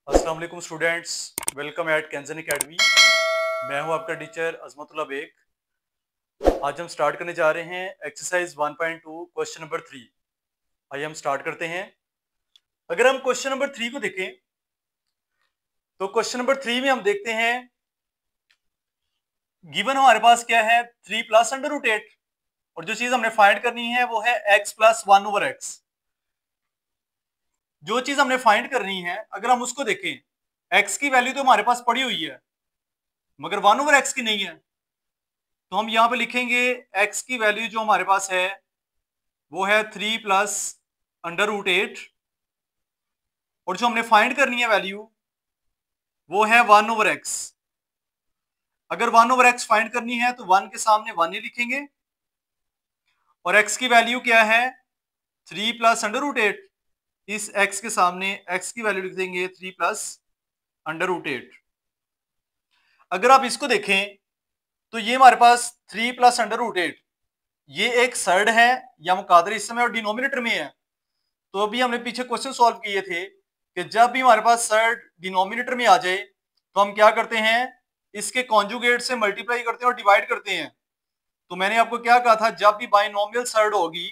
अस्सलाम वालेकुम students, welcome eight कैंजन academy. मैं हूं आपका टीचर अजमतुल्ला बेग। आज हम स्टार्ट करने जा रहे हैं एक्सरसाइज 1.2 क्वेश्चन नंबर 3। आइए हम स्टार्ट करते हैं। अगर हम क्वेश्चन नंबर 3 को देखें तो क्वेश्चन नंबर 3 में हम देखते हैं गिवन हमारे पास क्या है 3 प्लस अंडर रूट 8 और जो चीज हमने फाइंड करनी है वो है x प्लस 1 ओवर एक्स। जो चीज हमने फाइंड करनी है अगर हम उसको देखें x की वैल्यू तो हमारे पास पड़ी हुई है मगर 1 ओवर एक्स की नहीं है, तो हम यहां पे लिखेंगे x की वैल्यू जो हमारे पास है वो है 3 प्लस अंडर रूट 8 और जो हमने फाइंड करनी है वैल्यू वो है 1 ओवर एक्स। अगर 1 ओवर एक्स फाइंड करनी है तो 1 के सामने 1 ही लिखेंगे और x की वैल्यू क्या है 3 प्लस अंडर रूट 8। इस x के सामने x की वैल्यू लिख देंगे 3 प्लस अंडर रूट 8। अगर आप इसको देखें तो ये हमारे पास 3 प्लस अंडर रूट 8 ये एक सर्ड है या मुकादर इस समय और डिनोमिनेटर में है। तो अभी हमने पीछे क्वेश्चन सॉल्व किए थे कि जब भी हमारे पास सर्ड डिनोमिनेटर में आ जाए तो हम क्या करते हैं, इसके कॉन्जुगेट से मल्टीप्लाई करते हैं और डिवाइड करते हैं। तो मैंने आपको क्या कहा था, जब भी बाइनोमियल सर्ड होगी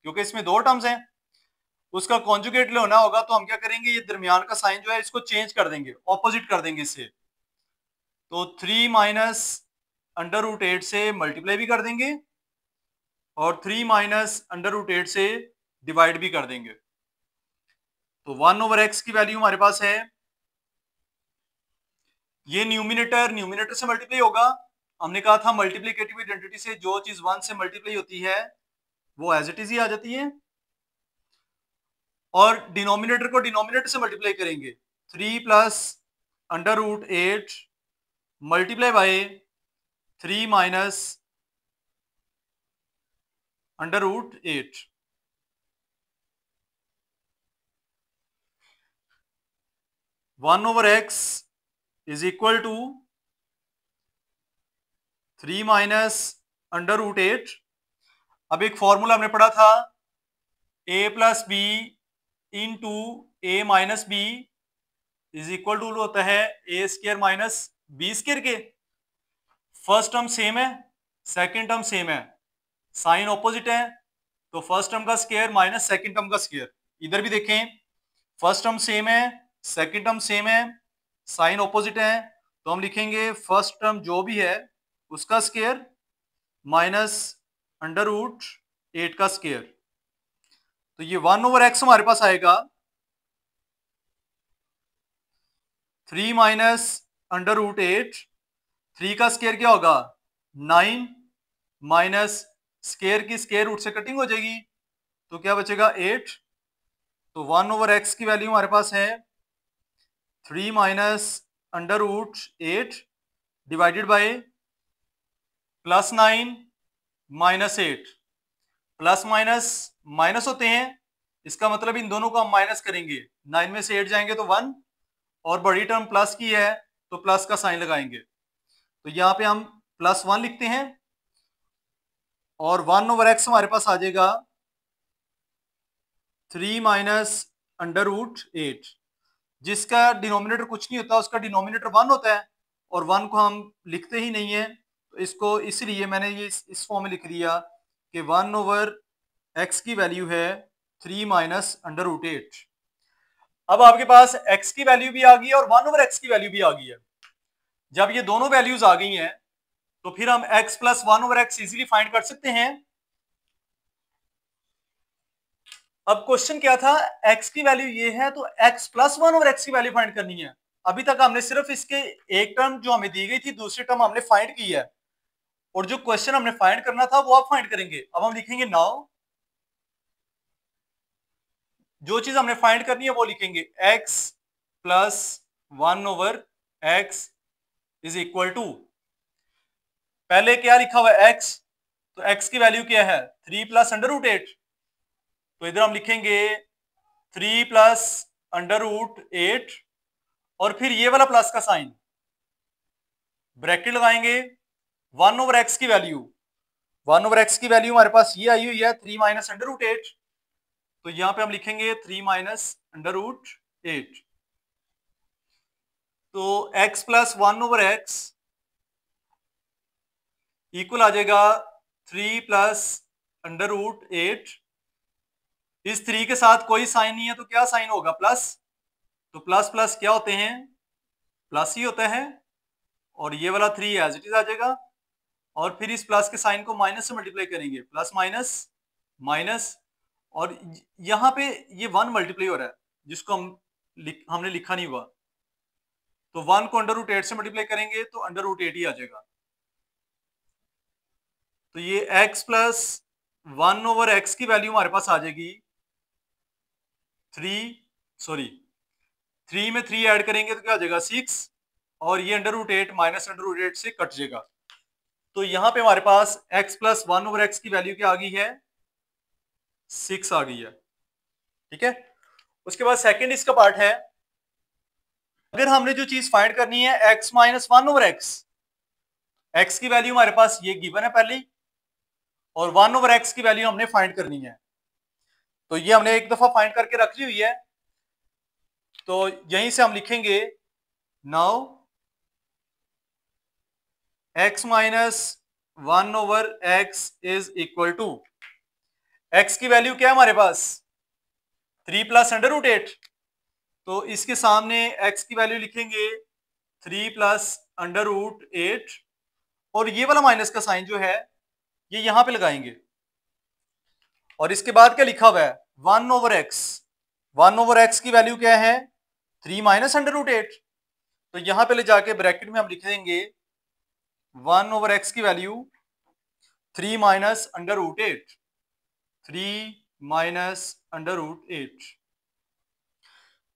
क्योंकि इसमें दो टर्म्स हैं उसका कॉन्जुगेट लेना होगा तो हम क्या करेंगे, ये दरमियान का साइन जो है इसको चेंज कर देंगे, ऑपोजिट कर देंगे इससे। तो 3 माइनस अंडर रूट 8 से मल्टीप्लाई भी कर देंगे और 3 माइनस अंडर रूट 8 से डिवाइड भी कर देंगे। तो 1 ओवर एक्स की वैल्यू हमारे पास है, ये न्यूमिनेटर से मल्टीप्लाई होगा। हमने कहा था मल्टीप्लिकेटिव आइडेंटिटी से जो चीज 1 से मल्टीप्लाई होती है वो एज इट इज ही आ जाती है और डिनोमिनेटर को डिनोमिनेटर से मल्टीप्लाई करेंगे। 3 plus under root 8 multiply by 3 minus under root 8। 1 over X is equal to 3 minus under root 8। अब एक फॉर्मूला हमने पढ़ा था a plus B into A minus B is equal to होता है A square minus B square के। First term same है, second term same है, साइन ऑपोजिट है तो फर्स्ट टर्म का स्क्वायर माइनस सेकंड टर्म का स्क्वायर। इधर भी देखें फर्स्ट टर्म सेम है, सेकंड टर्म सेम है, साइन ऑपोजिट है तो हम लिखेंगे फर्स्ट टर्म जो भी है उसका स्क्वायर माइनस अंडर रूट 8 का स्क्वायर। तो ये 1 ओवर एक्स हमारे पास आएगा 3 माइनस अंडर रूट 8। 3 का स्क्वायर क्या होगा 9 माइनस स्क्वायर की स्क्वायर रूट से कटिंग हो जाएगी तो क्या बचेगा 8। तो 1 ओवर एक्स की वैल्यू हमारे पास है 3 minus under root 8 divided by plus 9 minus 8। Plus minus minus होते हैं, इसका मतलब इन दोनों को हम माइनस करेंगे, 9 में से 8 जाएंगे तो 1 और बड़ी टर्म प्लस की है तो प्लस का साइन लगाएंगे। तो यहाँ पे हम प्लस 1 लिखते हैं और 1 ओवर एक्स हमारे पास आ जाएगा 3 माइनस अंडर रूट 8 जिसका डिनोमिनेटर कुछ नहीं होता, उसका डिनोमिनेटर 1 होता है और 1 को हम लिखते ही नहीं है तो इसको इसलिए मैंने ये इस फॉर्म में लिख दिया कि 1 ओवर एक्स की वैल्यू है 3 माइनस अंडर रूट 8। अब आपके पास x की वैल्यू भी आ गई है और 1 ओवर एक्स की वैल्यू भी आ गई है। जब ये दोनों वैल्यूज आ गई हैं तो फिर हम x plus 1 over x easily find कर सकते हैं। अब क्वेश्चन क्या था, x की वैल्यू ये है तो x प्लस 1 ओवर एक्स की वैल्यू फाइंड करनी है। अभी तक हमने सिर्फ इसके एक टर्म जो हमें दी गई थी दूसरी टर्म हमने फाइंड की है और जो क्वेश्चन हमने फाइंड करना था वो आप फाइंड करेंगे। अब हम लिखेंगे नाउ जो चीज हमने फाइंड करनी है वो लिखेंगे x plus 1 over x is equal to, पहले क्या लिखा हुआ है x, तो x की वैल्यू क्या है 3 प्लस अंडर रूट 8 तो इधर हम लिखेंगे 3 प्लस अंडर रूट 8 और फिर ये वाला प्लस का साइन ब्रैकेट लगाएंगे। 1 ओवर एक्स की वैल्यू, 1 ओवर एक्स की वैल्यू हमारे पास ये आई हुई है 3 माइनस अंडर रूट 8 तो यहां पे हम लिखेंगे 3 माइनस अंडर रूट 8। तो x प्लस 1/x इक्वल आ जाएगा 3 प्लस √8। इस 3 के साथ कोई साइन नहीं है तो क्या साइन होगा? प्लस। तो प्लस प्लस क्या होते हैं? प्लस ही होता है। और ये वाला 3 एज इट इज आ जाएगा। और फिर इस प्लस के साइन को माइनस से मल्टीप्लाई करेंगे, प्लस माइनस माइनस। और यहां पे ये 1 मल्टीप्लाई हो रहा है जिसको हमने लिखा नहीं हुआ, तो 1 को √8 से मल्टीप्लाई करेंगे तो √8 ही आ जाएगा। तो ये x प्लस 1/x की वैल्यू हमारे पास आ जाएगी 3 में 3 ऐड करेंगे तो क्या हो जाएगा? 6। और ये √8 माइनस √8 से कट जाएगा। तो यहां पे हमारे पास x प्लस 1/x की वैल्यू क्या आ गई है? 6 आ गई है। ठीक है। उसके बाद सेकंड इसका पार्ट है, अगर हमने जो चीज फाइंड करनी है x माइनस 1/x, x की वैल्यू हमारे पास ये गिवन है पहले ही, और 1/x की वैल्यू हमने फाइंड करनी है। तो ये हमने एक दफा फाइंड करके रख ली हुई है। तो यहीं से हम लिखेंगे now x minus 1/x is equal to, x की वैल्यू क्या है हमारे पास? 3 प्लस √8। तो इसके सामने x की वैल्यू लिखेंगे 3 प्लस √8, और ये वाला माइनस का साइन जो है ये यहां पे लगाएंगे। और इसके बाद क्या लिखा हुआ है? 1/x। 1/x की वैल्यू क्या है? 3 माइनस √8। तो यहां पे ले जाके ब्रैकेट में हम लिख देंगे 1/x की वैल्यू 3 माइनस √8, 3 माइनस √8।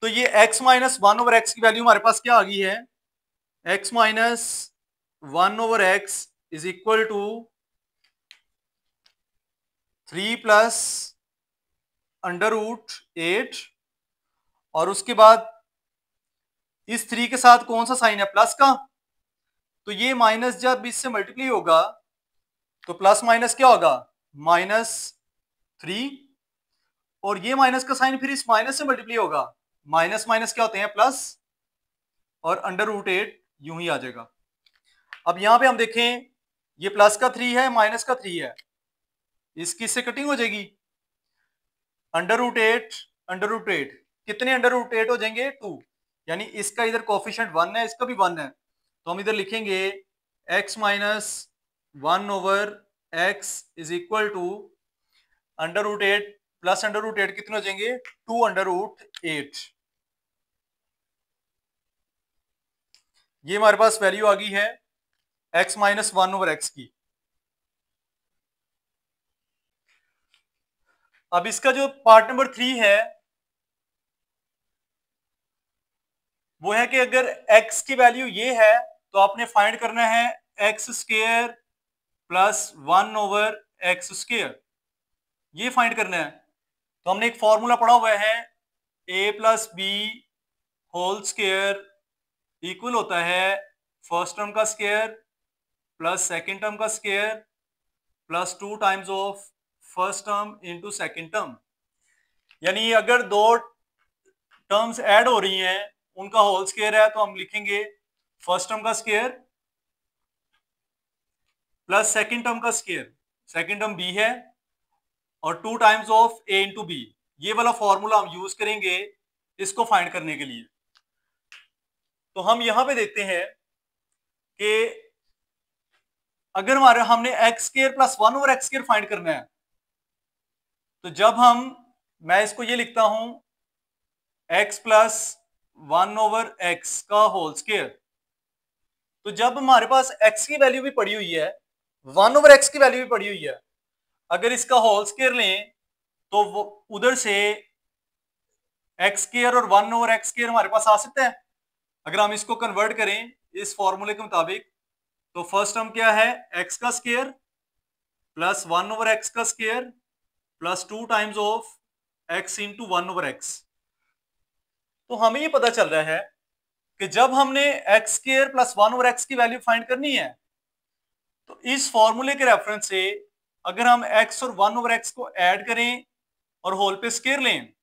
तो ये x माइनस 1/x की वैल्यू हमारे पास क्या आ गई है? x minus 1/x is equal to 3 plus √8। और उसके बाद इस 3 के साथ कौन सा साइन है? प्लस का। तो ये माइनस जब इससे मल्टीप्लाई होगा तो प्लस माइनस क्या होगा? -3। और ये माइनस का साइन फिर इस माइनस से मल्टीप्लाई होगा, माइनस माइनस क्या होते हैं? प्लस। और √8 यूं ही आ जाएगा। अब यहां पे हम देखें, ये प्लस का 3 है, माइनस का 3 है, इसकी इससे कटिंग हो जाएगी। √8 कितने √8 हो जाएंगे? 2। यानी इसका इधर कोफिशिएंट 1 है, इसका भी 1 है। तो हम इधर लिखेंगे x minus 1/x is equal to √8 plus √8 कितने हो जाएंगे? 2 √8। ये हमारे पास वैल्यू आ गई है x माइनस 1/x की। अब इसका जो पार्ट नंबर 3 है वो है कि अगर x की वैल्यू ये है तो आपने फाइंड करना है x² प्लस 1/x²। ये फाइंड करना है। तो हमने एक फॉर्मूला पढ़ा हुआ है, a plus B whole square equal होता है फर्स्ट टर्म का स्क्वायर प्लस सेकेंड टर्म का square plus 2 times of first term into second term. यानी अगर दो टर्म्स ऐड हो रही हैं उनका होल स्क्वायर है तो हम लिखेंगे फर्स्ट टर्म का स्क्वायर प्लस सेकेंड टर्म का स्क्वायर, सेकेंड टर्म b है, और 2 times of a into B. ये वाला फॉर्मूला हम यूज करेंगे इसको फाइंड करने के लिए। तो हम यहां पे देखते हैं कि अगर हमने x² प्लस 1/x² फाइंड करना है तो जब मैं इसको ये लिखता हूं x प्लस 1/x का होल स्क्वायर, तो जब हमारे पास x की वैल्यू भी पड़ी हुई है, 1/x की वैल्यू भी पड़ी हुई है, अगर इसका होल स्क्वायर लें तो वो उधर से x² और 1/x² हमारे पास आ सकता है। अगर हम इसको कन्वर्ट करें इस फॉर्मूले के मुताबिक तो फर्स्ट टर्म क्या है? x का स्क्वायर प्लस 1/x का square plus 2 times of x into 1/x। तो हमें ये पता चल रहा है कि जब हमने x² प्लस 1/x की वैल्यू फाइंड करनी है तो इस फॉर्मूले के रेफरेंस से अगर हम x और 1/x को ऐड करें और होल पे स्क्वायर लें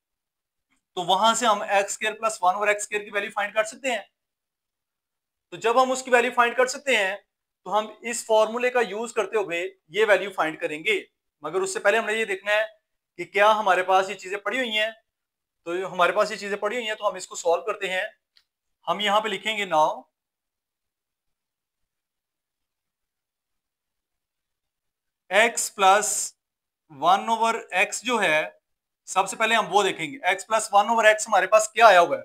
तो वहां से हम x² प्लस 1/x² की वैल्यू फाइंड कर सकते हैं। तो जब हम उसकी वैल्यू फाइंड कर सकते हैं तो हम इस फॉर्मूले का यूज करते हुए ये वैल्यू फाइंड करेंगे। मगर उससे पहले हमने ये देखना है कि क्या हमारे पास ये चीजें पड़ी हुई हैं। तो हमारे पास ये चीजें पड़ी हुई हैं तो हम इसको सॉल्व करते हैं। हम यहां पे लिखेंगे नाउ x प्लस 1/x जो है, सबसे पहले हम वो देखेंगे x प्लस 1/x हमारे पास क्या आया हुआ है,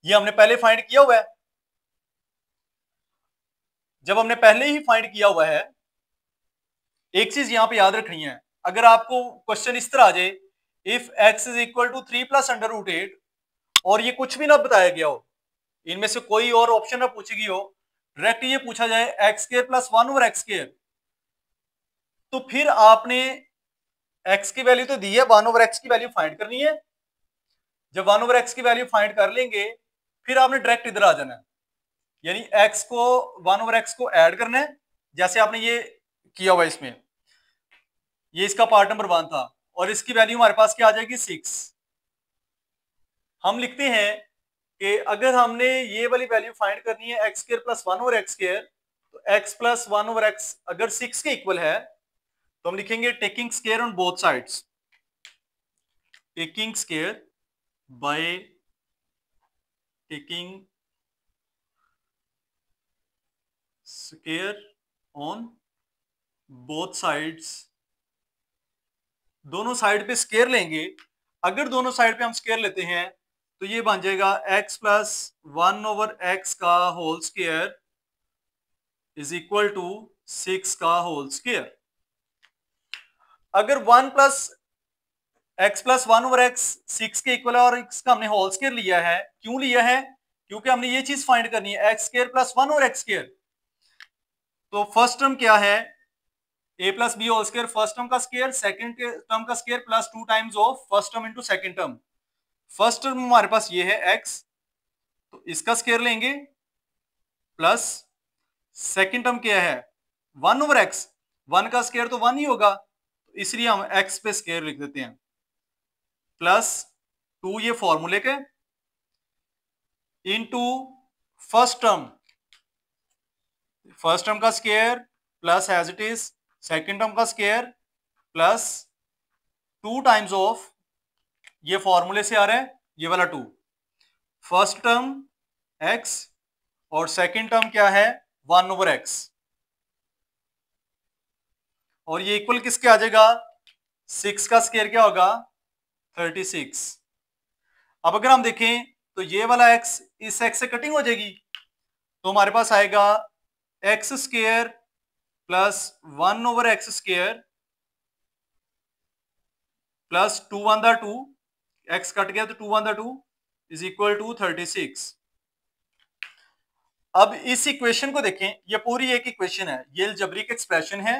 ये हमने पहले फाइंड किया हुआ है। जब हमने पहले ही फाइंड किया हुआ है, एक चीज यहां पे याद रखनी है, अगर आपको क्वेश्चन इस तरह आ जाए if x is equal to 3 plus under root 8 और ये कुछ भी ना बताया गया हो, इनमें से कोई और ऑप्शन ना पूछी गई हो, डायरेक्ट ये पूछा जाए x square plus 1/x square, तो फिर आपने x की वैल्यू तो दी है, 1/x की वैल्यू फाइंड करनी है। जब 1/x की वैल्यू फाइंड कर लेंगे फिर आपने डायरेक्ट इधर आ जाना है, यानी x को 1/x को ऐड करना है, जैसे आपने ये किया हुआ इसमें। ये इसका पार्ट नंबर 1 था और इसकी वैल्यू हमारे पास क्या आ जाएगी 6। हम लिखते हैं कि अगर हमने ये वाली वैल्यू फाइंड करनी है x square plus 1/x square, तो x प्लस 1/x अगर 6 के इक्वल है तो हम लिखेंगे taking square on both sides, taking square by taking square on both sides, दोनों साइड पे स्क्वायर लेंगे। अगर दोनों साइड पे हम स्क्वायर लेते हैं तो ये बन जाएगा x प्लस 1/x का whole square is equal to 6 का होल स्क्वायर। अगर 1 प्लस x प्लस 1/x 6 के इक्वल है और इसका हमने होल स्क्वायर लिया है, क्यों लिया है? क्योंकि हमने ये चीज फाइंड करनी है x square plus 1/x square. तो फर्स्ट टर्म क्या है, a plus B whole square first term का स्क्वायर, सेकंड टर्म का square plus 2 times of first term into second term. First term हमारे पास ये है x, तो इसका स्क्वायर लेंगे प्लस सेकंड टर्म क्या है 1/x, 1 का स्क्वायर तो 1 ही होगा, तो इसलिए हम x पे स्क्वायर लिख देते हैं प्लस 2 ये फॉर्मूले के इनटू फर्स्ट टर्म का square plus as it is second term का स्क्वायर प्लस 2 टाइम्स ऑफ ये फॉर्मूले से आ रहा है ये वाला 2, फर्स्ट टर्म x और सेकंड टर्म क्या है 1/x, और ये इक्वल किसके आ जाएगा 6 का स्क्वायर क्या होगा 36। अब अगर हम देखें तो ये वाला x इस x से कटिंग हो जाएगी, तो हमारे पास आएगा x square plus 1/x square plus 2 1 2, x cut गया तो 2 1 2 इज इक्वल टू 36। अब इस इक्वेशन को देखें, ये पूरी एक इक्वेशन है, ये अलजेब्रिक एक्सप्रेशन है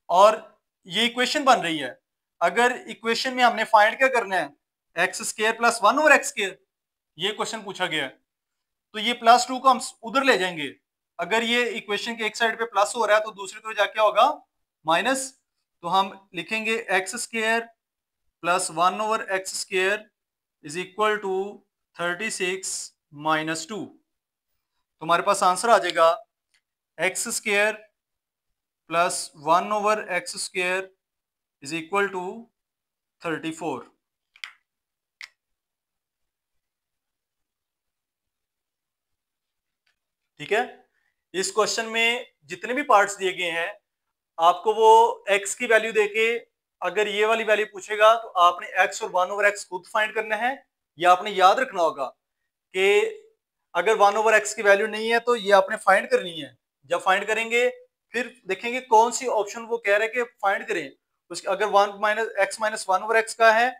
और ये इक्वेशन बन रही है। अगर इक्वेशन में हमने फाइंड क्या करना है x square plus 1/x square, ये क्वेश्चन पूछा गया है, तो ये प्लस 2 को हम उधर ले जाएंगे। अगर ये इक्वेशन के एक साइड पे प्लस हो रहा है तो दूसरी तरफ जाके होगा माइनस, तो हम लिखेंगे X square plus 1/x square is equal to 36 minus 2। तो हमारे पास आंसर आ जाएगा X square plus 1/x square is equal to 34। ठीक है, इस क्वेश्चन में जितने भी पार्ट्स दिए गए हैं आपको वो x की वैल्यू देके अगर ये वाली वैल्यू पूछेगा तो आपने x और 1/x खुद फाइंड करना है, या आपने याद रखना होगा कि अगर 1/x की वैल्यू नहीं है तो ये आपने फाइंड करनी है। जब फाइंड करेंगे फिर देखेंगे कौन सी ऑप्शन वो कह रहे हैं कि फाइंड करें, उसके अगर 1 माइनस 1/x का है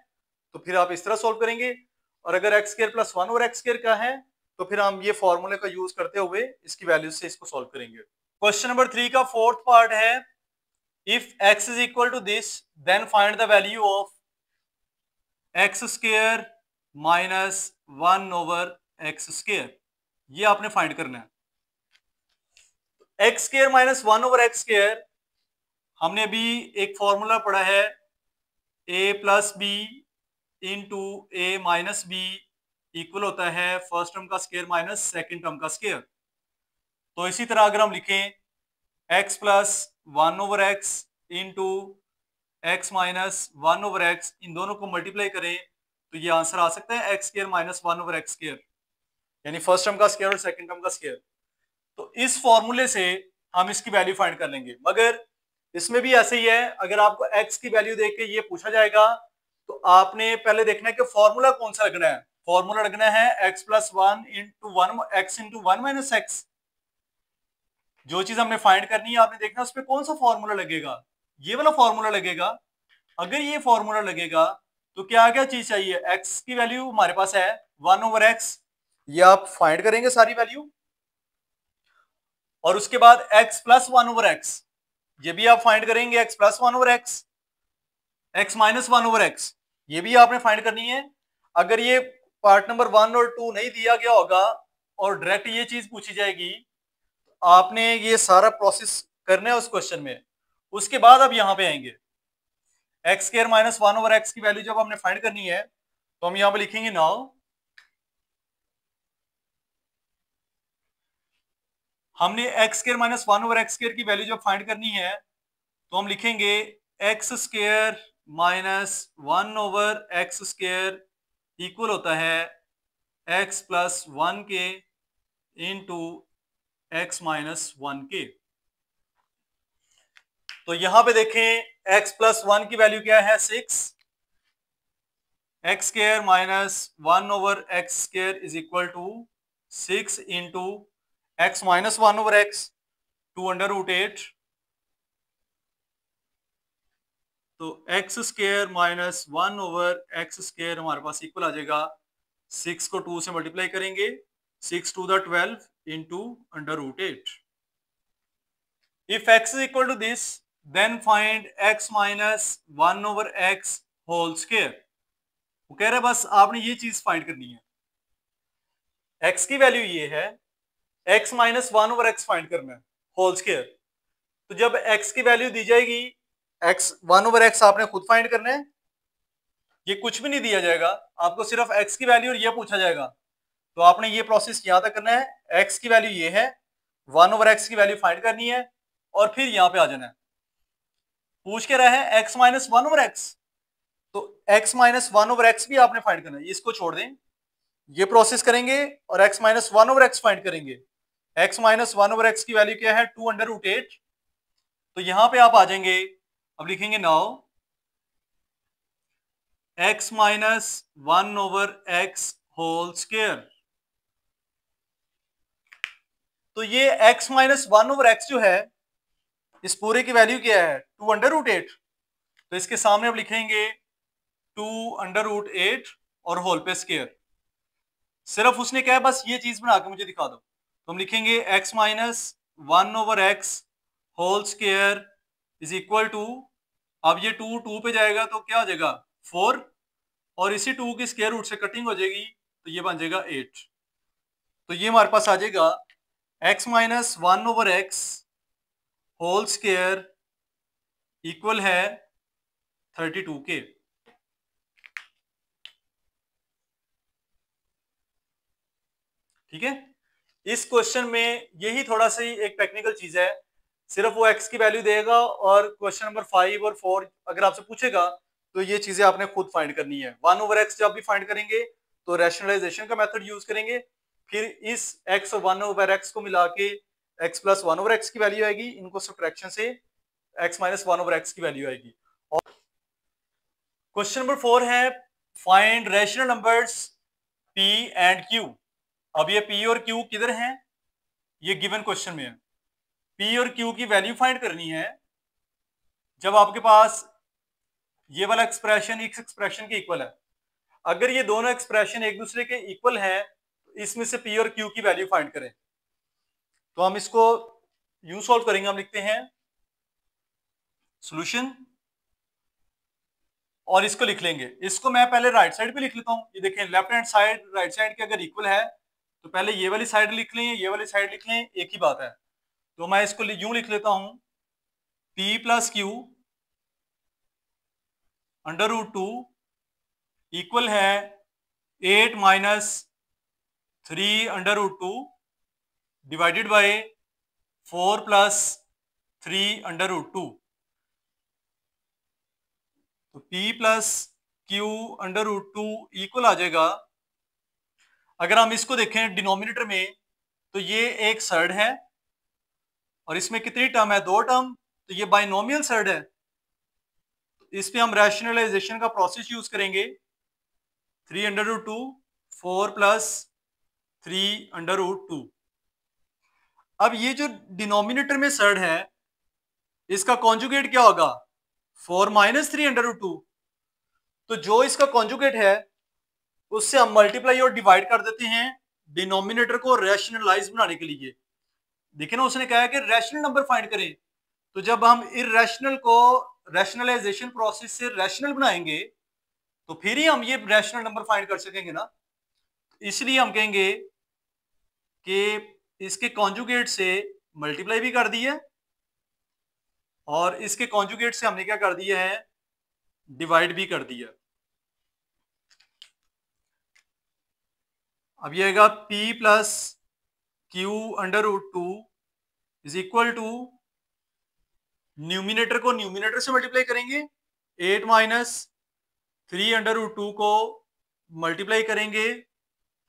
तो फिर आप इस तरह सोल्व करेंगे, और अगर x square plus 1/x square का है तो फिर हम ये फॉर्मूले का यूज करते हुए इसकी वैल्यू से इसको सोल्व करेंगे। क्वेश्चन नंबर 3 का फोर्थ पार्ट है if x is equal to this then find the value of x square minus 1/x square, ये आपने फाइंड करना है। x square minus 1/x square हमने अभी एक फॉर्मूला पढ़ा है a plus B into a minus B equal होता है फर्स्ट टर्म का स्क्वायर माइनस सेकेंड टर्म का स्क्वायर। तो इसी तरह अगर हम लिखें x plus 1/x into X minus 1/x, इन दोनों को मल्टीप्लाई करें तो ये आंसर आ सकता है x square minus 1/x square, यानी फर्स्ट टर्म का स्क्वायर और सेकंड टर्म का स्क्वायर। तो इस फॉर्मूले से हम इसकी वैल्यू फाइंड कर लेंगे। मगर इसमें भी ऐसे ही है, अगर आपको x की वैल्यू देख के ये पूछा जाएगा तो आपने पहले देखना है कि फॉर्मूला कौन सा लगना है। फॉर्मूला लगना है x plus 1 into 1 x into 1 minus x. जो चीज हमने फाइंड करनी है आपने देखना उस पर कौन सा फॉर्मूला लगेगा, ये वाला फॉर्मूला लगेगा। अगर ये फॉर्मूला लगेगा तो क्या क्या चीज चाहिए, x की वैल्यू हमारे पास है 1/x, ये आप फाइंड करेंगे सारी वैल्यू, और उसके बाद x प्लस 1/x, ये भी आप फाइंड करेंगे, x plus 1/x, x minus 1/x, ये भी आपने फाइंड करनी है। अगर ये पार्ट नंबर 1 और 2 नहीं दिया गया होगा और डायरेक्ट ये चीज पूछी जाएगी, आपने ये सारा प्रोसेस करना है उस क्वेश्चन में। उसके बाद अब यहां पे आएंगे, एक्स स्क्वायर माइनस 1/x की वैल्यू जब हमने फाइंड करनी है तो हम यहां पे लिखेंगे नाउ हमने x square minus 1/x square की वैल्यू जब फाइंड करनी है तो हम लिखेंगे X square minus 1/x square equal होता है एक्स प्लस 1 के इंटू एक्स माइनस 1 के। तो यहां पे देखें x प्लस 1 की वैल्यू क्या है 6, X square minus 1/x square is equal to 6 into X minus 1/x 2√8। तो x square minus 1/x square हमारे पास इक्वल आ जाएगा 6 को 2 से मल्टीप्लाई करेंगे 6 to the 12 into √8। If x is equal to this, then find x minus 1/x whole square। वो कह रहा है बस आपने ये चीज फाइंड करनी है, x की वैल्यू ये है, x माइनस 1/x फाइंड करना है होल स्क्वायर। तो जब x की वैल्यू दी जाएगी, x 1/x आपने खुद फाइंड करना है, ये कुछ भी नहीं दिया जाएगा आपको, सिर्फ x की वैल्यू और ये पूछा जाएगा। तो आपने ये प्रोसेस यहां तक करना है, x की वैल्यू ये है, 1/x की वैल्यू फाइंड करनी है और फिर यहां पे आ जाना है। पूछ के रहा है x माइनस 1/x, तो x माइनस 1/x भी आपने फाइंड करना है, इसको छोड़ दें, ये प्रोसेस करेंगे और x माइनस 1/x फाइंड करेंगे। x माइनस 1/x की वैल्यू क्या है 2√8। तो यहां पे आप आ जाएंगे, अब लिखेंगे now x minus 1/x whole square. तो ये x माइनस 1/x जो है इस पूरे की वैल्यू क्या है 2√8। तो इसके सामने अब लिखेंगे 2√8 और होल पे स्क्वायर। सिर्फ उसने क्या है बस ये चीज बना के मुझे दिखा दो। तो हम लिखेंगे x minus 1/x whole square is equal to, अब ये 2 पे जाएगा तो क्या हो जाएगा 4, और इसी 2 की स्क्वायर रूट से कटिंग हो जाएगी तो ये बन जाएगा 8। तो ये हमारे पास आ जाएगा x minus 1/x whole square equal है 32 के। ठीक है, इस क्वेश्चन में यही थोड़ा सा एक टेक्निकल चीज है, सिर्फ वो x की वैल्यू देगा और क्वेश्चन नंबर 5 और 4 अगर आपसे पूछेगा तो ये चीजें आपने खुद फाइंड करनी है। 1/x जब भी फाइंड करेंगे तो रैशनलाइजेशन का मेथड यूज करेंगे, फिर इस x और 1/x को मिला के x प्लस 1/x की वैल्यू आएगी, इनको सब्ट्रैक्शन से x माइनस 1/x की वैल्यू आएगी। और क्वेश्चन नंबर 4 है find rational numbers p and q। अब ये p और q किधर हैं, ये गिवन क्वेश्चन में है। p और q की वैल्यू फाइंड करनी है जब आपके पास ये वाला एक्सप्रेशन इस एक्सप्रेशन के इक्वल है। अगर ये दोनों एक्सप्रेशन एक दूसरे के इक्वल है तो इसमें से p और q की वैल्यू फाइंड करें। तो हम इसको यूं सॉल्व करेंगे, हम लिखते हैं सॉल्यूशन और इसको लिख लेंगे। इसको मैं पहले राइट साइड पे लिख लेता हूं, ये देखें left hand side right side के अगर इक्वल है तो पहले ये वाली साइड लिख लें, ये वाली साइड लिख लें, एक ही बात है। तो मैं इसको यूं लिख लेता हूं p plus Q under root 2 equal है 8 माइनस 3/√2 डिवाइडेड बाय 4 प्लस 3/√2। तो P प्लस Q/√2 इक्वल आ जाएगा, अगर हम इसको देखें डिनोमिनेटर में, तो ये एक सर्ड है और इसमें कितनी टर्म है, 2 टर्म, तो ये बाइनोमियल सर्ड है। इस पे हम रैशनलाइजेशन का प्रोसेस यूज करेंगे, 3/√2 4 प्लस 3/√2। अब ये जो डिनोमिनेटर में सर्ड है, इसका कॉन्जुगेट क्या होगा, 4 माइनस 3/√2। तो जो इसका कॉन्जुगेट है उससे हम मल्टीप्लाई और डिवाइड कर देते हैं डिनोमिनेटर को रैशनलाइज बनाने के लिए। देखिए ना, उसने कहा है कि रैशनल नंबर फाइंड करें, तो जब हम इरैशनल को रैशनलाइजेशन प्रोसेस से रैशनल बनाएंगे तो फिर ही हम ये रैशनल नंबर फाइंड कर सकेंगे ना। इसलिए हम कहेंगे कि इसके कॉन्जुगेट से मल्टीप्लाई भी कर दी है और इसके कॉन्जुगेट से हमने क्या कर दिया है, डिवाइड भी कर दिया। अब ये आएगा P plus Q/√2 is equal to, numerator को न्यूमिनेटर से मल्टीप्लाई करेंगे, 8 माइनस 3/√2 को मल्टीप्लाई करेंगे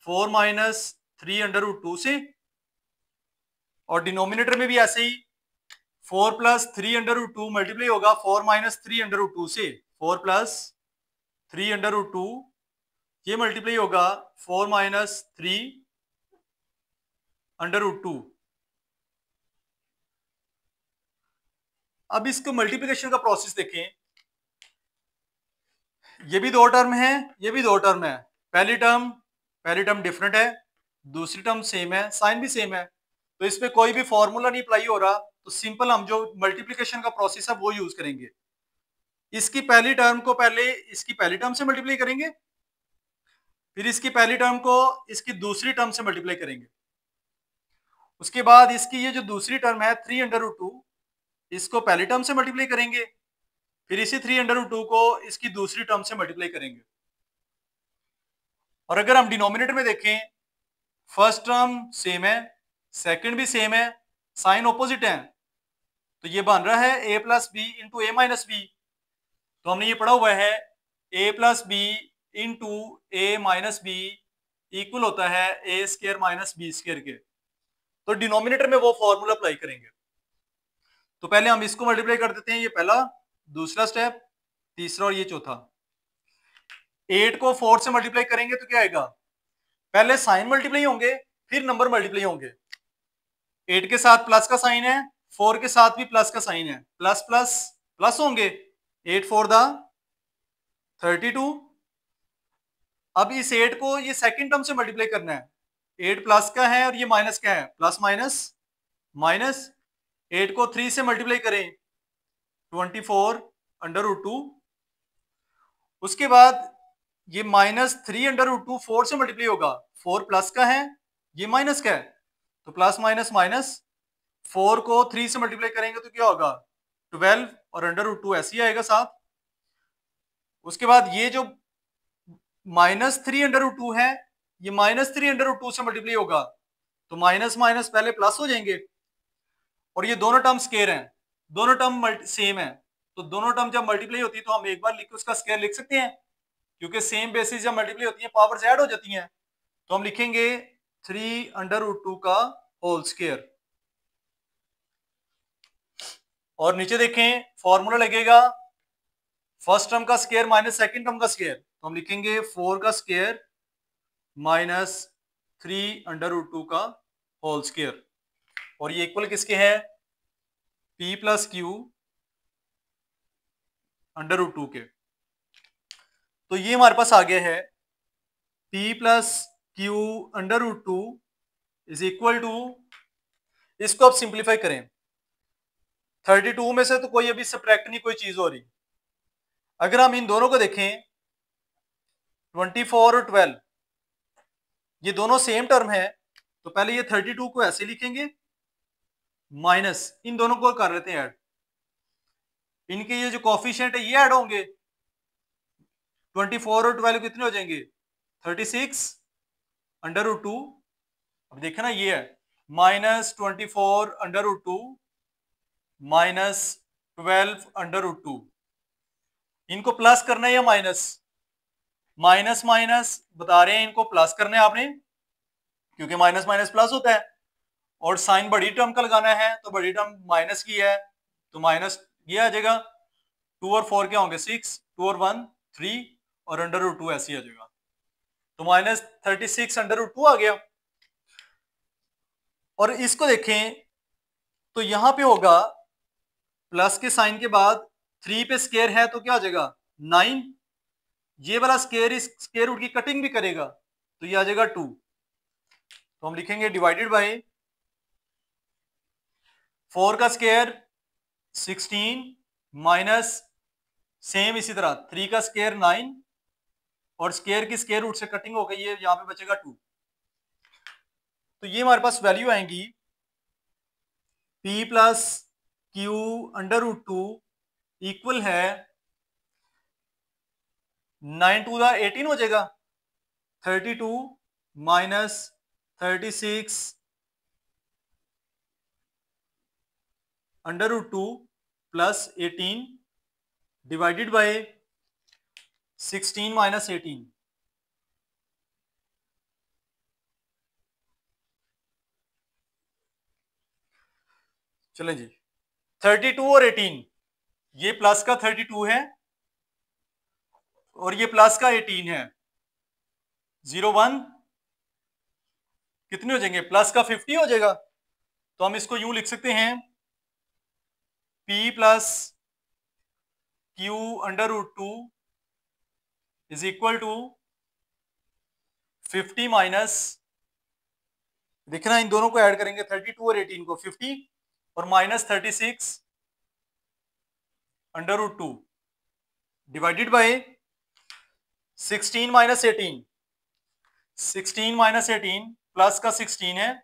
4 माइनस 3/√2 से, और डिनोमिनेटर में भी ऐसे ही 4 प्लस 3/√2 मल्टीप्लाई होगा 4 माइनस 3/√2 से, 4 प्लस 3/√2 ये मल्टीप्लाई होगा 4 माइनस 3/√2। अब इसको मल्टीप्लिकेशन का प्रोसेस देखें, ये भी 2 टर्म है, ये भी 2 टर्म है, पहली टर्म डिफरेंट है, दूसरी टर्म सेम है, साइन भी सेम है, तो इस पे कोई भी फॉर्मूला नहीं अप्लाई हो रहा, तो सिंपल हम जो मल्टीप्लिकेशन का प्रोसेस है वो यूज करेंगे। इसकी पहली टर्म को पहले इसकी पहली टर्म से मल्टीप्लाई करेंगे, फिर इसकी पहली टर्म को इसकी दूसरी टर्म से मल्टीप्लाई करेंगे, उसके बाद इसकी ये जो दूसरी टर्म है 3/√2 इसको पहली टर्म से मल्टीप्लाई करेंगे, फिर इसी 3/√2 को इसकी दूसरी टर्म से मल्टीप्लाई करेंगे। और अगर हम डिनोमिनेटर में देखें, फर्स्ट टर्म सेम है, सेकंड भी सेम है, साइन ऑपोजिट है, तो ये बन रहा है a plus B into A minus B. तो हमने ये पढ़ा हुआ है a plus B into A minus B equal होता है a square minus B square के। तो डिनोमिनेटर में वो फॉर्मूला अप्लाई करेंगे। तो पहले हम इसको मल्टीप्लाई कर देते हैं, ये पहला, दूसरा स्टेप, तीसरा और ये चौथा। 8 को 4 से मल्टीप्लाई करेंगे तो क्या आएगा, पहले साइन मल्टीप्लाई होंगे फिर नंबर मल्टीप्लाई होंगे। 8 के साथ प्लस का साइन है, 4 के साथ भी प्लस का साइन है, प्लस प्लस प्लस होंगे, 8 4 दा 32। अब इस 8 को ये सेकंड टर्म से मल्टीप्लाई करना है, 8 प्लस का है और ये माइनस का है, प्लस माइनस माइनस, 8 को 3 से मल्टीप्लाई करें 24/√2। उसके बाद ये माइनस 3/√2 4 से मल्टीप्लाई होगा, 4 प्लस का है ये माइनस का है, तो प्लस माइनस माइनस, 4 को 3 से मल्टीप्लाई करेंगे तो क्या होगा 12 और √2 ऐसे ही आएगा साथ। उसके बाद ये जो माइनस 3/√2 है ये माइनस 3/√2 से मल्टीप्लाई होगा, तो माइनस माइनस पहले प्लस हो जाएंगे, और ये दोनों टर्म स्क्वायर हैं, दोनों टर्म सेम है, तो दोनों टर्म जब मल्टीप्लाई होती है तो हम एक बार लिख के उसका स्क्वायर लिख सकते हैं, क्योंकि सेम बेसिस जब मल्टीप्लाई होती है पावर्स ऐड हो जाती हैं। तो हम लिखेंगे 3/√2 का होल स्क्वायर, और नीचे देखें फॉर्मूला लगेगा फर्स्ट टर्म का स्क्वायर माइनस सेकंड टर्म का स्क्वायर, तो हम लिखेंगे 4 का स्क्वायर माइनस 3/√2 का होल स्क्वायर, और ये इक्वल किसके है, P प्लस Q/√2 के। तो ये हमारे पास आ गया है P plus Q/√2 is equal to, इसको आप सिंप्लीफाई करें, 32 में से तो कोई अभी सब्ट्रैक्ट नहीं कोई चीज हो रही। अगर हम इन दोनों को देखें 24 और 12 ये दोनों सेम टर्म है, तो पहले ये 32 को ऐसे लिखेंगे, माइनस इन दोनों को कर लेते हैं ऐड, इनके ये जो कोफिशिएंट है ये ऐड होंगे, 24 और 12 कितने हो जाएंगे 36/√2 अब देखा ना, ये है -24/√2 -12/√2। इनको प्लस करना है या माइनस? माइनस माइनस बता रहे हैं, इनको प्लस करना है आपने, क्योंकि माइनस माइनस प्लस होता है। और साइन बड़ी टर्म का लगाना है, तो बड़ी टर्म माइनस की है, तो माइनस ये आ जाएगा। 2 और 4 क्या होंगे? 6, 2 और 1 3, और √2 ऐसे ही आ जाएगा। तो -36/√2 आ गया। और इसको देखें तो यहां पे होगा प्लस के साइन के बाद 3 पे स्केयर है, तो क्या हो जाएगा? 9। ये वाला स्केयर इस स्केयर रूट की कटिंग भी करेगा, तो ये आ जाएगा 2। तो हम लिखेंगे डिवाइडेड बाय 4 का स्केयर 16 माइनस सेम इसी तरह 3 का स्केयर 9, और स्केयर की स्केयर रूट से कटिंग हो गई, ये यहां पे बचेगा 2। तो ये हमारे पास वैल्यू आएंगी p प्लस क्यू √2 इक्वल है 9×2 = 18 हो जाएगा। 32 minus 36/√2 plus 18 divided by 16 minus 18। चलें जी, 32 और 18, ये प्लस का 32 है और ये प्लस का 18 है। 0 1 कितने हो जाएंगे? प्लस का 50 हो जाएगा। तो हम इसको यूं लिख सकते हैं, p plus Q √2 is equal to 50 minus, देखना इन दोनों को ऐड करेंगे, 32 और 18 को, 50 और minus 36/√2 divided by 16 minus 18। 16 minus 18 plus का 16 है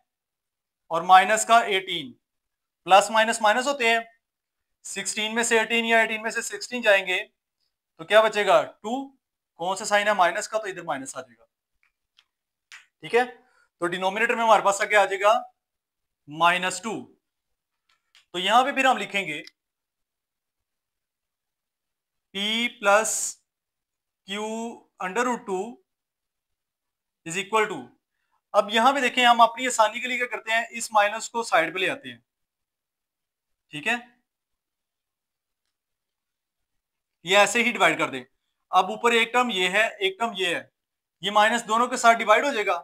और माइनस का 18। प्लस माइनस माइनस होते हैं, 16 में से 18 या 18 में से 16 जाएंगे तो क्या बचेगा? 2। कौन सा साइन है? माइनस का, तो इधर माइनस आ जाएगा। ठीक है, तो डिनोमिनेटर में हमारे पास क्या आ जाएगा? -2। तो यहां पे फिर हम लिखेंगे p plus Q √2 is equal to, अब यहां पे देखें, हम अपनी आसानी के लिए क्या करते हैं, इस माइनस को साइड पे ले आते हैं। ठीक है, ये ऐसे ही डिवाइड कर दें। अब ऊपर एक टर्म ये है, एक टर्म ये है, ये माइनस दोनों के साथ डिवाइड हो जाएगा,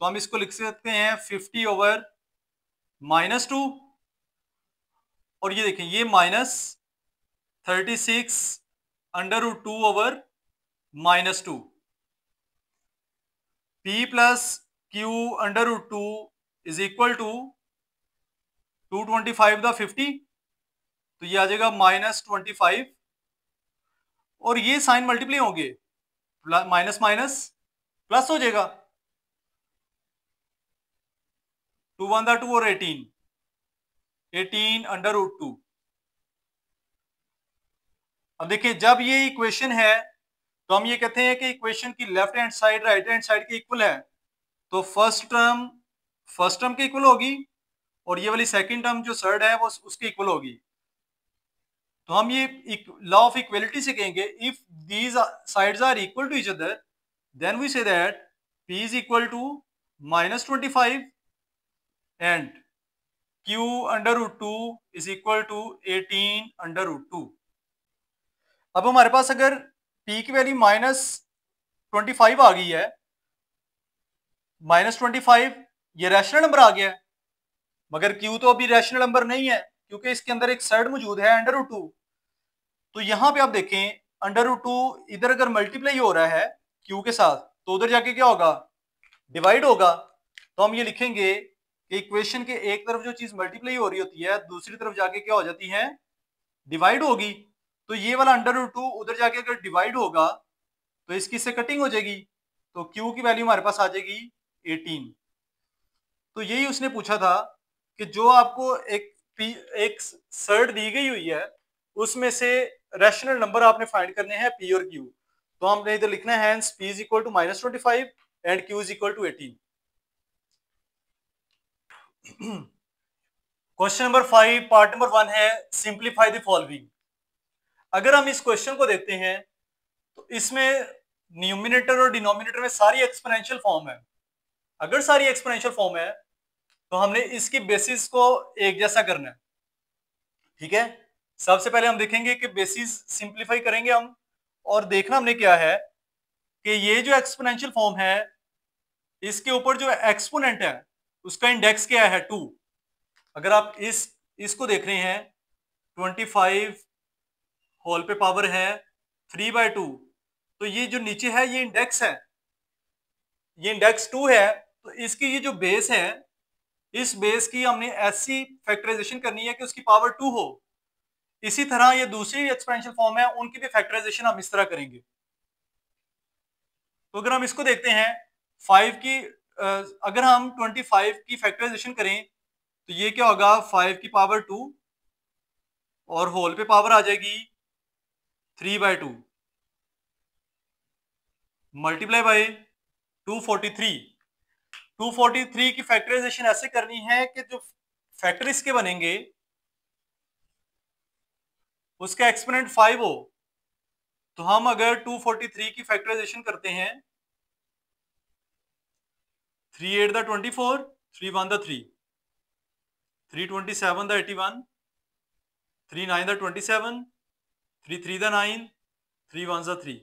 तो हम इसको लिख सकते हैं 50/-2। और ये देखें, ये -36/√2/-2। p plus Q √2 is equal to 225/50, तो ये आ जाएगा -25। और ये साइन मल्टीप्लाई होंगे, माइनस माइनस प्लस हो जाएगा, 2 1 2 और 18/√2। अब देखिए, जब ये इक्वेशन है तो हम ये कहते हैं कि इक्वेशन की left hand side right hand side के इक्वल है, तो फर्स्ट टर्म के इक्वल होगी, और ये वाली सेकंड टर्म जो थर्ड है वो उसके इक्वल होगी। तो हम ये लॉ ऑफ इक्वलिटी से कहेंगे, if these sides are equal to each other then we say that p is equal to -25 and q √2 is equal to 18/√2। अब हमारे पास अगर p की वैल्यू -25 आ गई है, -25 ये रैशनल नंबर आ गया है, मगर q तो अभी रैशनल नंबर नहीं है, क्योंकि इसके अंदर एक साइड मौजूद है √2। तो यहां पे आप देखें, √2 इधर अगर मल्टीप्लाई हो रहा है q के साथ, तो उधर जाके क्या होगा? डिवाइड होगा। तो हम ये लिखेंगे कि इक्वेशन के एक तरफ जो चीज मल्टीप्लाई हो रही होती है, दूसरी तरफ जाके क्या हो जाती है? डिवाइड होगी। तो ये वाला √2 उधर जाके अगर डिवाइड होगा तो इसकी से कटिंग हो जाएगी, तो q की वैल्यू हमारे पास आ जाएगी 18। तो यही उसने पूछा था कि जो आपको एक सर्ड दी गई हुई है, उसमें से रैशनल नंबर आपने फाइंड करने हैं p और q। तो हमने इधर लिखना है p is equal to -25 and q is equal to 18। Question number 5 part number 1 है सिंप्लीफाई द फॉलोइंग। अगर हम इस क्वेश्चन को देखते हैं तो इसमें न्यूमिनेटर और डिनोमिनेटर में सारी एक्सपोनेंशियल फॉर्म है। अगर सारी एक्सपोनेंशियल फॉर्म है तो हमने इसकी बेसिस को एक जैसा करना है। ठीक है, सबसे पहले हम देखेंगे कि बेसिस सिंप्लीफाई करेंगे हम, और देखना हमने क्या है कि ये जो एक्सपोनेंशियल फॉर्म है इसके ऊपर जो एक्सपोनेंट है उसका इंडेक्स क्या है 2। अगर आप इसको देख रहे हैं 25 होल पे पावर है 3/2, तो ये जो नीचे है ये इंडेक्स है, ये इंडेक्स 2 है। तो इसकी ये जो बेस है इस बेस की हमने ऐसी फैक्टराइजेशन करनी है कि उसकी पावर 2 हो। इसी तरह ये दूसरी एक्सपेंशन फॉर्म है उनकी भी फैक्टराइजेशन हम इस तरह करेंगे। तो अगर हम इसको देखते हैं 5 की अगर हम 25 की फैक्टराइजेशन करें तो ये क्या होगा 5 की पावर 2 और होल पे पावर आ जाएगी 3/2 मल्टीप्लाई बाय 243। 243 की फैक्टराइजेशन ऐसे करनी है कि जो फैक्टर इसके बनेंगे उसका एक्सपोनेंट 5 हो। तो हम अगर 243 की फैक्टराइजेशन करते हैं 3 8 द 24, 3 1 द 3, 3 27 द 81, 3 9 द 27, 3 3 द 9, 3 1 द 3।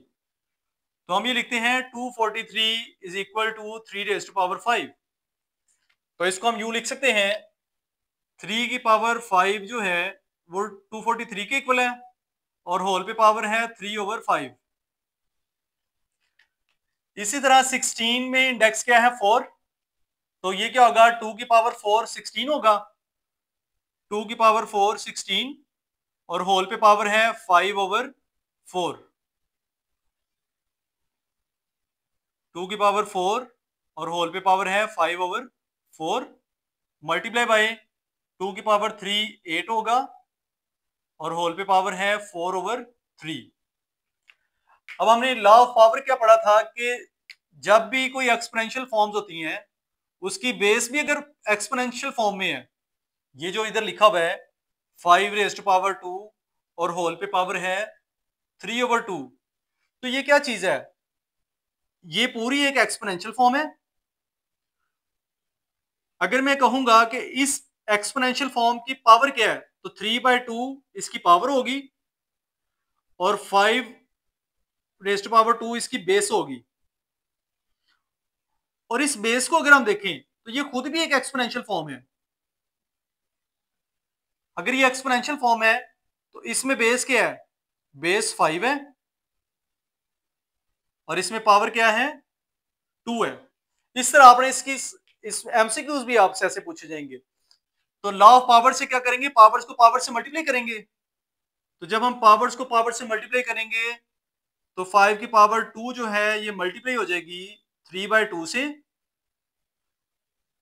तो हम ये लिखते हैं 243 is equal to 3 raise to power 5। तो इसको हम यूं लिख सकते हैं 3 की पावर 5 जो है वो 243 के इक्वल है और होल पे पावर है 3/5। इसी तरह 16 में इंडेक्स क्या है 4, तो ये क्या होगा 2 की पावर 4 16 होगा। 2 की पावर 4 16 और होल पे पावर है 5/4। 2 की पावर 4 और होल पे पावर है 5/4 मल्टीप्लाई बाय 2 की पावर 3 8 होगा और होल पे पावर है 4/3। अब हमने लॉ ऑफ पावर क्या पढ़ा था कि जब भी कोई एक्सपोनेंशियल फॉर्म्स होती हैं उसकी बेस भी अगर एक्सपोनेंशियल फॉर्म में है, ये जो इधर लिखा हुआ है 5 रेज़ टू पावर 2 और होल पे पावर है 3/2, तो ये क्या चीज है, ये पूरी एक एक्सपोनेंशियल फॉर्म है। अगर मैं कहूंगा कि इस एक्सपोनेंशियल फॉर्म की पावर क्या है तो 3/2 इसकी पावर होगी और 5 रेज़ टू पावर 2 इसकी बेस होगी। और इस बेस को अगर हम देखें तो ये खुद भी एक एक्सपोनेंशियल फॉर्म है। अगर ये एक्सपोनेंशियल फॉर्म है तो इसमें बेस क्या है, बेस 5 है और इसमें पावर क्या है 2 है। इस तरह आपने इसकी इस एमसीक्यूज भी आपसे ऐसे पूछे जाएंगे। तो लॉ ऑफ पावर से क्या करेंगे, पावर्स को पावर से मल्टीप्लाई करेंगे। तो जब हम पावर्स को पावर से मल्टीप्लाई करेंगे तो 5 की पावर 2 जो है ये मल्टीप्लाई हो जाएगी 3/2 से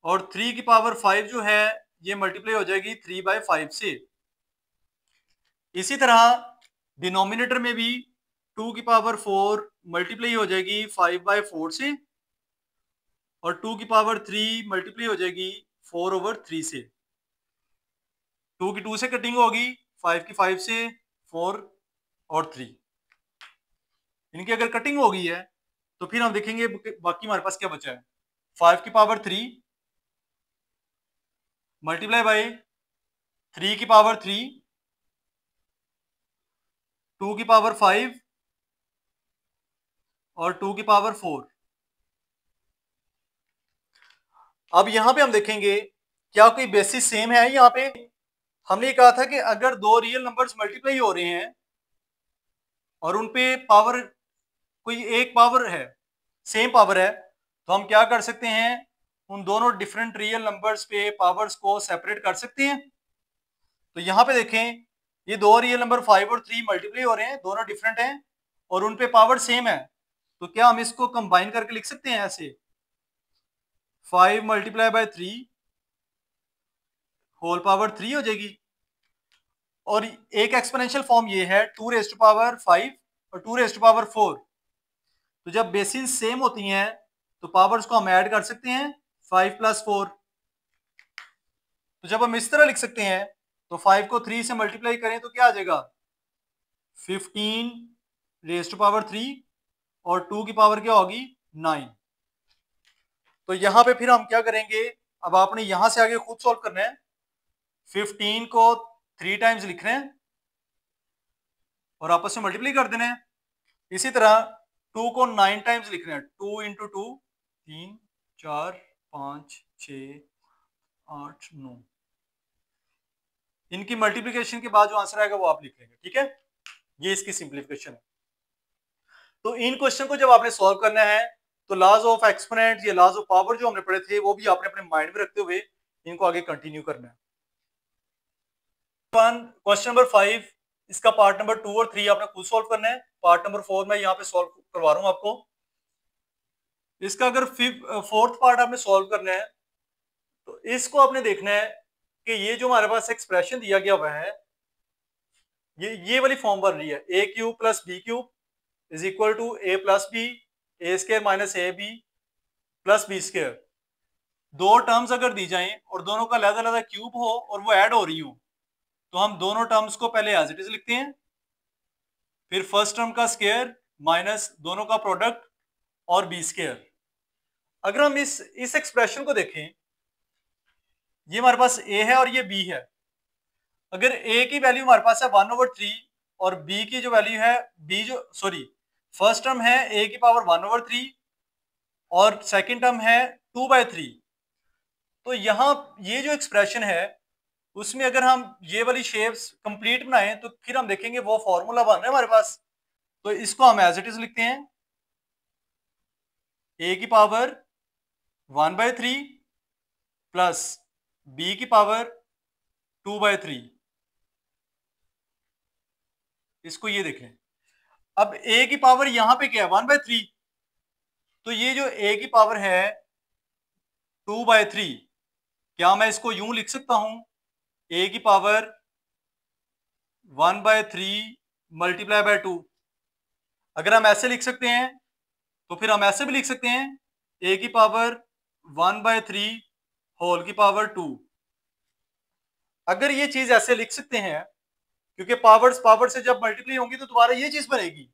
और 3 की पावर 5 जो है ये मल्टीप्लाई हो जाएगी 3/5 से। इसी तरह डिनोमिनेटर में भी 2 की पावर 4 मल्टीप्लाई हो जाएगी 5/4 से और 2 की पावर 3 मल्टीप्लाई हो जाएगी 4/3 से। 2 की 2 से कटिंग होगी, 5 की 5 से, 4 और 3। इनकी अगर कटिंग हो गई है तो फिर हम देखेंगे बाकी हमारे पास क्या बचा है। 5 की पावर 3 मल्टीप्लाई बाय 3 की पावर 3, 2 की पावर 5 और 2 की पावर 4। अब यहां पे हम देखेंगे क्या कोई बेसिस सेम है। यहाँ पे हमने कहा था कि अगर दो रियल नंबर्स मल्टीप्लाई हो रहे हैं और उनपे पावर कोई एक पावर है, सेम पावर है, तो हम क्या कर सकते हैं, उन दोनों डिफरेंट रियल नंबर्स पे पावर्स को सेपरेट कर सकते हैं। तो यहाँ पे देखें ये दो रियल नंबर 5 और 3 मल्टीप्लाई हो रहे हैं, दोनों डिफरेंट हैं और उनपे पावर सेम है। तो क्या हम इसको कंबाइन करके लिख सकते हैं ऐसे 5 मल्टीप्लाई बाय 3 होल पावर 3 हो जाएगी। और एक एक्सपोनेंशियल फॉर्म ये है 2 रेज़ टू पावर 5 और 2 रेज़ टू पावर 4। तो जब बेसिस सेम होती हैं तो पावर्स को हम ऐड कर सकते हैं 5 + 4। तो जब हम इस तरह लिख सकते हैं तो 5 को 3 से मल्टीप्लाई करें तो क्या आ जाएगा 15 रेज़ टू पावर 3 और 2 की पावर क्या होगी 9। तो यहां पे फिर हम क्या करेंगे, अब आपने यहां से आगे खुद सॉल्व करना है। 15 को 3 टाइम्स लिख रहे हैं और आपस में मल्टीप्लाई कर देना है। इसी तरह 2 को 9 टाइम्स लिख रहे हैं, 2 इंटू 2 3 4 5 6 8 9। इनकी मल्टीप्लिकेशन के बाद जो आंसर आएगा वो आप लिख लेंगे, ठीक है। ये इसकी सिंप्लीफिकेशन है। तो इन क्वेश्चन को जब आपने सॉल्व करना है तो लॉज ऑफ एक्सपोनेंट या लॉज ऑफ पावर जो हमने पढ़े थे वो भी आपने अपने माइंड में रखते हुए इनको आगे कंटिन्यू करना है। क्वेश्चन नंबर 5, इसका पार्ट नंबर 2 और 3 आपने खुद सॉल्व करना है। पार्ट नंबर 4 मैं यहाँ पे सॉल्व करवा रहा हूँ आपको। इसका अगर फोर्थ पार्ट आपने सॉल्व करना है तो इसको आपने देखना है कि ये जो हमारे पास एक्सप्रेशन दिया गया हुआ है ये वाली फॉर्म बन रही है, a cube plus B cube is equal to A plus b a square minus A B plus B square. दो टर्म्स अगर दी जाएं और दोनों का अलग अलग क्यूब हो और वो ऐड हो रही हो तो हम दोनों टर्म्स को पहले एज इट इज लिखते हैं, फिर फर्स्ट टर्म का स्क्वायर माइनस दोनों का प्रोडक्ट और बी स्क्वायर। अगर हम इस एक्सप्रेशन को देखें, ये हमारे पास ए है और ये बी है। अगर ए की वैल्यू हमारे पास है 1/3 और बी की जो वैल्यू है फर्स्ट टर्म है ए की पावर 1/3 और सेकंड टर्म है 2/3। तो यहां ये जो एक्सप्रेशन है उसमें अगर हम ये वाली शेप्स कंप्लीट बनाएं तो फिर हम देखेंगे वो फॉर्मूला बन रहा है हमारे पास। तो इसको हम एज इट इज लिखते हैं, ए की पावर 1/3 प्लस बी की पावर 2/3। इसको ये देखें, अब ए की पावर यहां पे क्या है 1/3, तो ये जो ए की पावर है 2/3, क्या मैं इसको यूं लिख सकता हूं, ए की पावर 1/3 मल्टीप्लाई बाय 2। अगर हम ऐसे लिख सकते हैं तो फिर हम ऐसे भी लिख सकते हैं, ए की पावर 1/3 होल की पावर 2। अगर ये चीज ऐसे लिख सकते हैं क्योंकि पावर से जब मल्टीप्लाई होंगी तो दोबारा ये चीज बनेगी,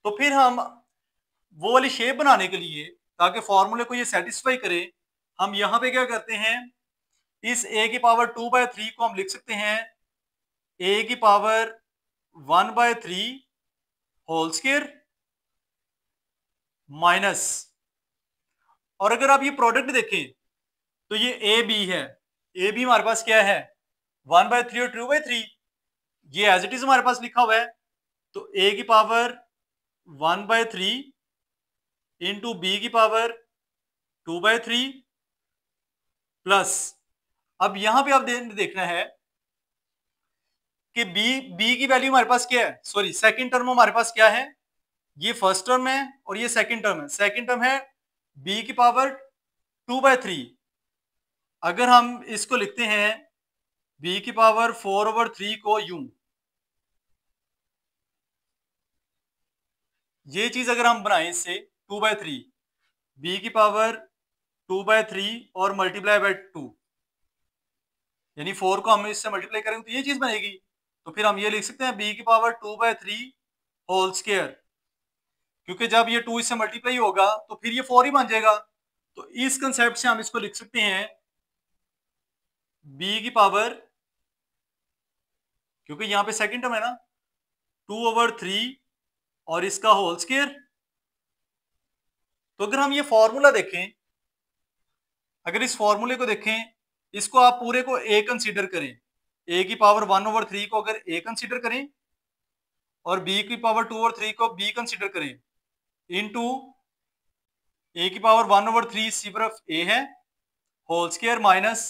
तो फिर हम वो वाली शेप बनाने के लिए ताकि फॉर्मूले को ये सेटिस्फाई करे, हम यहां पे क्या करते हैं, इस a की पावर 2/3 को हम लिख सकते हैं a की पावर 1/3 होल स्क्वायर माइनस, और अगर आप ये प्रोडक्ट देखें तो ये ए बी है, ए बी हमारे पास क्या है 1/3 और 2/3, ये एज इट इज हमारे पास लिखा हुआ है। तो a की पावर 1/3 इंटू बी की पावर 2/3 प्लस, अब यहां पे आप देखना है कि बी की वैल्यू हमारे पास क्या है, सेकंड टर्म हमारे पास क्या है, ये फर्स्ट टर्म है और ये सेकंड टर्म है। सेकंड टर्म है बी की पावर 2/3। अगर हम इसको लिखते हैं बी की पावर 4/3 को यूं, ये चीज अगर हम बनाएं इससे 2/3 बी की पावर 2/3 और मल्टीप्लाई बाय 2, यानी 4 को हम इससे मल्टीप्लाई करेंगे तो ये चीज बनेगी। तो फिर हम ये लिख सकते हैं बी की पावर 2/3 होल स्क्वायर, क्योंकि जब ये 2 इससे मल्टीप्लाई होगा तो फिर ये 4 ही बन जाएगा। तो इस कंसेप्ट से हम इसको लिख सकते हैं बी की पावर, क्योंकि यहां पे सेकंड टर्म है ना, 2/3 और इसका होल स्क्वायर। तो अगर हम ये फॉर्मूला देखें, अगर इस फॉर्मूले को देखें, इसको आप पूरे को ए कंसीडर करें, ए की पावर 1/3 को अगर ए कंसीडर करें और बी की पावर 2/3 को बी कंसीडर करें, इनटू ए की पावर 1/3 सिर्फ ए है whole square minus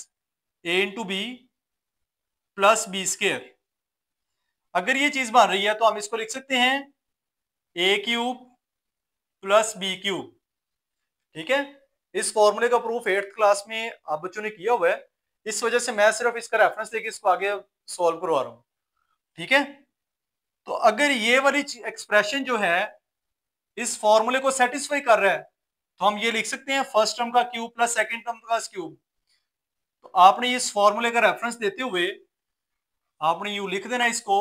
a into b plus B square. अगर ये चीज बन रही है तो हम इसको लिख सकते हैं ए क्यूब प्लस बी क्यूब, ठीक है। इस फॉर्मूले का प्रूफ 8th क्लास में आप बच्चों ने किया हुआ है, इस वजह से मैं सिर्फ इसका रेफरेंस देके इसको आगे सॉल्व करवा रहा हूं, ठीक है। तो अगर ये वाली एक्सप्रेशन जो है इस फॉर्मूले को सेटिस्फाई कर रहा है तो हम ये लिख सकते हैं फर्स्ट टर्म का क्यूब प्लस सेकंड टर्म का क्यूब। तो आपने इस फॉर्मूले का रेफरेंस देते हुए आपने यूं लिख देना इसको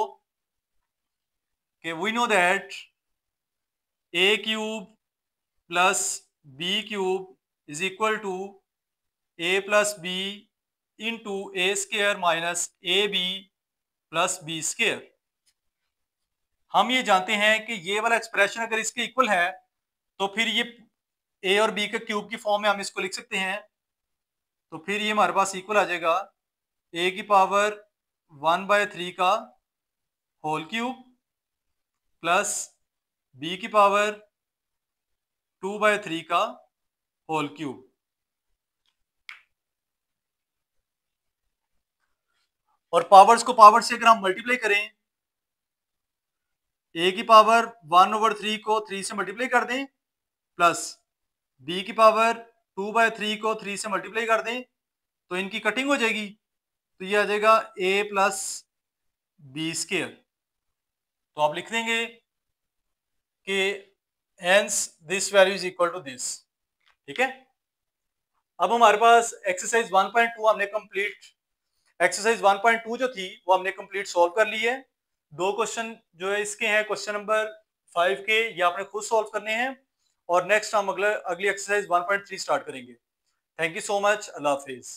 कि we know that A cube plus B cube is equal to A plus B into A square minus A B plus B square. हम ये जानते हैं कि ये वाला एक्सप्रेशन अगर इसके इक्वल है तो फिर ये ए और बी के क्यूब की फॉर्म में हम इसको लिख सकते हैं। तो फिर ये हमारे पास इक्वल आ जाएगा ए की पावर 1/3 का होल क्यूब प्लस बी की पावर 2/3 का होल क्यूब। और पावर्स को पावर से अगर हम मल्टीप्लाई करें, ए की पावर 1/3 को 3 से मल्टीप्लाई कर दें प्लस बी की पावर 2/3 को 3 से मल्टीप्लाई कर दें तो इनकी कटिंग हो जाएगी। तो ये आ जाएगा ए प्लस बी स्क्वायर। तो आप लिख देंगे कि hence this value is equal to this. ठीक है, अब हमारे पास एक्सरसाइज 1.2 हमने कंप्लीट, एक्सरसाइज 1.2 जो थी वो हमने कंप्लीट सॉल्व कर ली है। 2 क्वेश्चन जो है इसके हैं, क्वेश्चन नंबर 5 के ये आपने खुद सॉल्व करने हैं और नेक्स्ट हम अगली एक्सरसाइज 1.3 स्टार्ट करेंगे। Thank you so much, Allah Hafiz.